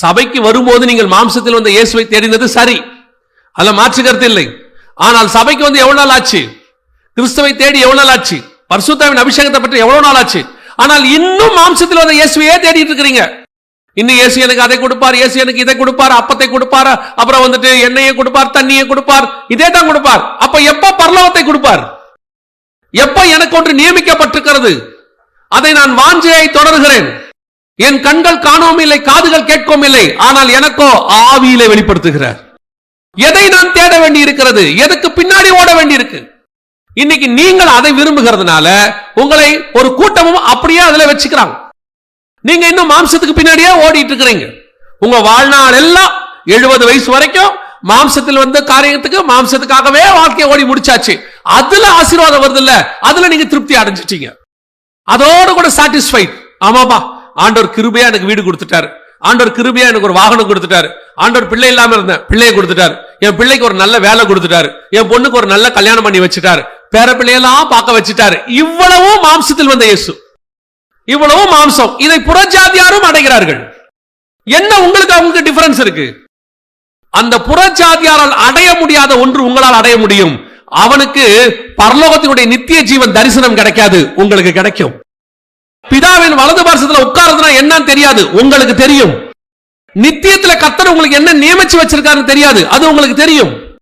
சபைக்கு வரும்போது நீங்கள் மாம்சத்தில் வந்த இயேசுவை தேடினது சரி, அதுல மாற்று கருத்து இல்லை. ஆனால் சபைக்கு வந்து எவ்வளவு நாள் ஆச்சு? கிறிஸ்துவை தேடி எவ்வளவு நாள் ஆச்சு? பரிசுத்தாவின் அபிஷேகத்தை பற்றி எவ்வளவு நாள் ஆச்சு? ஆனால் இன்னும் மாம்சத்தில் வந்த இயேசுவையே தேடிட்டு இருக்கிறீங்க. இன்னும் இயேசு எனக்கு அதை கொடுப்பார், இயேசு எனக்கு இதை கொடுப்பார், அப்பத்தை கொடுப்பார், அப்புறம் வந்துட்டு எண்ணெயை கொடுப்பார், தண்ணியை கொடுப்பார், இதே தான் கொடுப்பார். அப்ப எப்ப பரலோகத்தை கொடுப்பார்? எப்ப எனக்கு ஒன்று நியமிக்கப்பட்டிருக்கிறது, அதை நான் வாஞ்சையை தொடர்கிறேன். என் கண்கள் காணவும் இல்லை, காதுகள் கேட்கவும் இல்லை, ஆனால் எனக்கோ ஆவியிலே வெளிப்படுத்துகிறார். எதை நான் தேட வேண்டி இருக்கிறது, எதுக்கு பின்னாடி ஓட வேண்டி இருக்கு? இன்னைக்கு நீங்கள் அதை விரும்புகிறதுனால உங்களை ஒரு கூட்டமும் அப்படியே அதுல வச்சுக்கிறாங்க. நீங்க இன்னும் மாம்சத்துக்கு பின்னாடியே ஓடிட்டு இருக்கிறீங்க. உங்க வாழ்நாள் எல்லாம் 70 வயசு வரைக்கும் மாம்சத்தில் வந்த காரியத்துக்கு மாம்சத்துக்காகவே வாழ்க்கையை ஓடி முடிச்சாச்சு. அதுல ஆசீர்வாதம் வருது இல்ல, அதுல நீங்க திருப்தி அடைஞ்சிட்டீங்க, அதோடு கூட சாட்டிஸ்ஃபைட். ஆமாப்பா, ஆண்டவர் கிருபையா எனக்கு வீடு கொடுத்துட்டாரு, ஆண்டவர் கிருபையா எனக்கு ஒரு வாகனம் கொடுத்துட்டாரு, ஆண்டவர் பிள்ளை இல்லாம இருந்தேன் பிள்ளையை கொடுத்துட்டாரு, என் பிள்ளைக்கு ஒரு நல்ல வேலை கொடுத்துட்டாரு, என் பொண்ணுக்கு ஒரு நல்ல கல்யாணம் பண்ணி வச்சுட்டாரு, பேர பிள்ளையெல்லாம் பார்க்க வச்சுட்டாரு. இவ்வளவும் மாம்சத்தில் வந்த இயேசு, இவ்வளவு மாம்சம். இதை புறஜாதியாரும் அடைகிறார்கள். என்ன உங்களுக்கு அவங்களுக்கு டிஃபரன்ஸ் இருக்கு? அந்த புறஜாதியாரால் அடைய முடியாத ஒன்று உங்களால் அடைய முடியும். அவனுக்கு பரலோகத்தினுடைய நித்திய ஜீவன் தரிசனம் கிடைக்காது, உங்களுக்கு கிடைக்கும். பிதாவின் வலது பார்சத்துல உட்கார்றதுனா என்னன்னு தெரியாது, உங்களுக்கு தெரியும். நித்தியத்துல கர்த்தர் உங்களுக்கு என்ன நியமிச்சு வச்சிருக்காருன்னு தெரியாது, அது உங்களுக்கு தெரியும்.